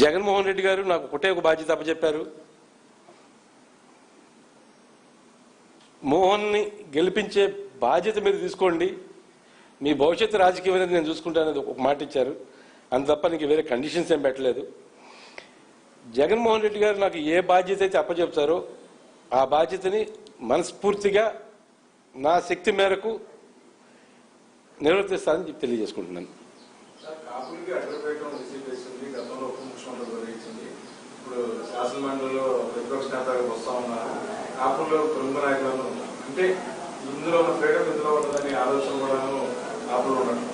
జగన్మోహన్ రెడ్డి గారు నాకు ఒకటే ఒక బాధ్యత అప్పచెప్పారు. మోహన్ని గెలిపించే బాధ్యత మీరు తీసుకోండి, మీ భవిష్యత్తు రాజకీయం అనేది నేను చూసుకుంటానని ఒక మాట ఇచ్చారు. అంత తప్ప నీకు వేరే కండిషన్స్ ఏం పెట్టలేదు. జగన్మోహన్ రెడ్డి గారు నాకు ఏ బాధ్యత అయితే అప్పచెప్తారో ఆ బాధ్యతని మనస్ఫూర్తిగా నా శక్తి మేరకు నిర్వర్తిస్తానని తెలియజేసుకుంటున్నాను. శాసనమండలిలో ప్రతిపక్ష నేతగా వస్తా ఉన్నారు. కాపుల్లో ప్రముఖ నాయకులను అంటే ఇందులో ఉన్న ఫ్రీడమ్ ఇందులో ఉన్నదని ఆలోచన కూడా కాపులు ఉన్నట్టు.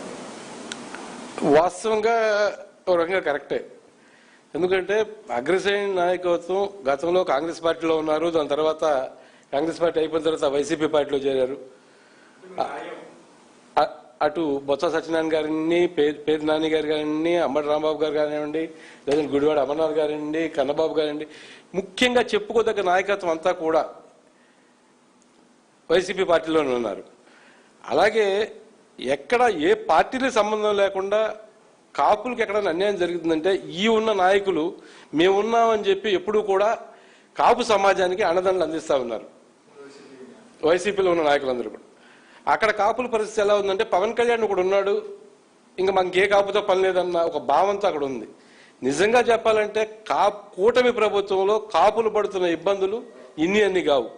వాస్తవంగా ఒక రకంగా కరెక్టే. ఎందుకంటే అగ్రశ్రేణి నాయకత్వం గతంలో కాంగ్రెస్ పార్టీలో ఉన్నారు, దాని తర్వాత కాంగ్రెస్ పార్టీ అయిపోయిన తర్వాత వైసీపీ పార్టీలో చేరారు. అటు బొత్స సత్యనారాయణ గారిని, పేరు నాని గారు కానివ్వండి, అంబటి రాంబాబు గారు కానివ్వండి, లేదంటే గుడివాడ అమర్నాథ్ గారండి, కన్నబాబు గారండి, ముఖ్యంగా చెప్పుకోదగ్గ నాయకత్వం అంతా కూడా వైసీపీ పార్టీలోనే ఉన్నారు. అలాగే ఎక్కడ ఏ పార్టీలకు సంబంధం లేకుండా కాపులకు ఎక్కడైనా అన్యాయం జరుగుతుందంటే ఈ ఉన్న నాయకులు మేమున్నామని చెప్పి ఎప్పుడూ కూడా కాపు సమాజానికి అండదండలు అందిస్తూ ఉన్నారు. వైసీపీలో ఉన్న నాయకులందరూ కూడా అక్కడ కాపుల పరిస్థితి ఎలా ఉందంటే పవన్ కళ్యాణ్ ఒకడు ఉన్నాడు, ఇంకా మనకి ఏ కాపుతో పని లేదన్న ఒక భావంతో అక్కడ ఉంది. నిజంగా చెప్పాలంటే కూటమి ప్రభుత్వంలో కాపులు పడుతున్న ఇబ్బందులు అన్ని కావు.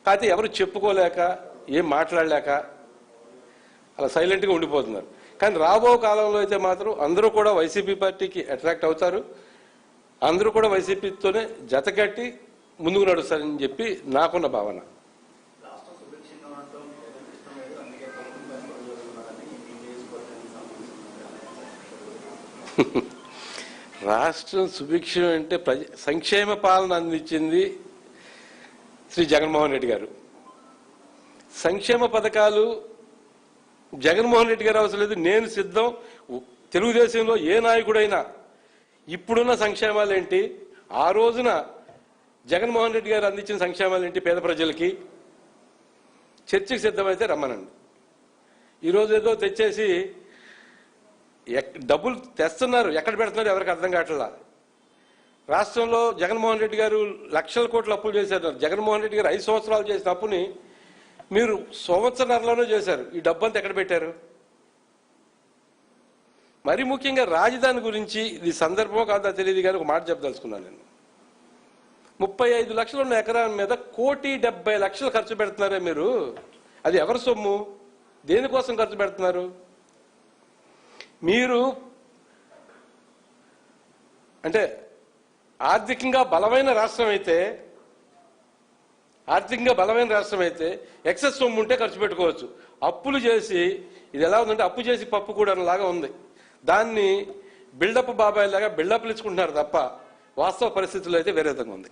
కాకపోతే ఎవరు చెప్పుకోలేక ఏం మాట్లాడలేక అలా సైలెంట్గా ఉండిపోతున్నారు. కానీ రాబో కాలంలో అయితే మాత్రం అందరూ కూడా వైసీపీ పార్టీకి అట్రాక్ట్ అవుతారు, అందరూ కూడా వైసీపీతోనే జతకట్టి ముందుకు నడుస్తారని చెప్పి నాకున్న భావన. రాష్ట్రం సుభిక్షం అంటే సంక్షేమ పాలన అందించింది శ్రీ జగన్మోహన్ రెడ్డి గారు. సంక్షేమ పథకాలు జగన్మోహన్ రెడ్డి గారు అవసరం లేదు, నేను సిద్ధం. తెలుగుదేశంలో ఏ నాయకుడైనా ఇప్పుడున్న సంక్షేమాలు ఏంటి, ఆ రోజున జగన్మోహన్ రెడ్డి గారు అందించిన సంక్షేమాలు ఏంటి, పేద ప్రజలకి చర్చకు సిద్ధమైతే రమ్మనండి. ఈరోజు ఏదో తెచ్చేసి డబ్బులు తెస్తున్నారు, ఎక్కడ పెడుతున్నారు ఎవరికి అర్థం కావట్లా. రాష్ట్రంలో జగన్మోహన్ రెడ్డి గారు లక్షల కోట్ల అప్పులు చేశారు. జగన్మోహన్ రెడ్డి గారు 5 సంవత్సరాలు చేసిన అప్పుని మీరు సంవత్సరాల్లోనే చేశారు. ఈ డబ్బంతా ఎక్కడ పెట్టారు? మరి ముఖ్యంగా రాజధాని గురించి ఇది సందర్భమో కాదా తెలియదు కానీ ఒక మాట చెప్పదలుచుకున్నాను నేను. 35 లక్షలు ఉన్న ఎకరం మీద 1,70,00,000 ఖర్చు పెడుతున్నారే మీరు. అది ఎవరి సొమ్ము? దేనికోసం ఖర్చు పెడుతున్నారు? మీరు అంటే ఆర్థికంగా బలమైన రాష్ట్రం అయితే ఎక్సెస్ సొమ్ము ఉంటే ఖర్చు పెట్టుకోవచ్చు. అప్పులు చేసి ఇది ఎలా ఉందంటే అప్పు చేసి పప్పు కూడా లాగా ఉంది. దాన్ని బిల్డప్ బాబాయ్ లాగా బిల్డప్లు ఇచ్చుకుంటున్నారు తప్ప వాస్తవ పరిస్థితుల్లో అయితే వేరే విధంగా ఉంది.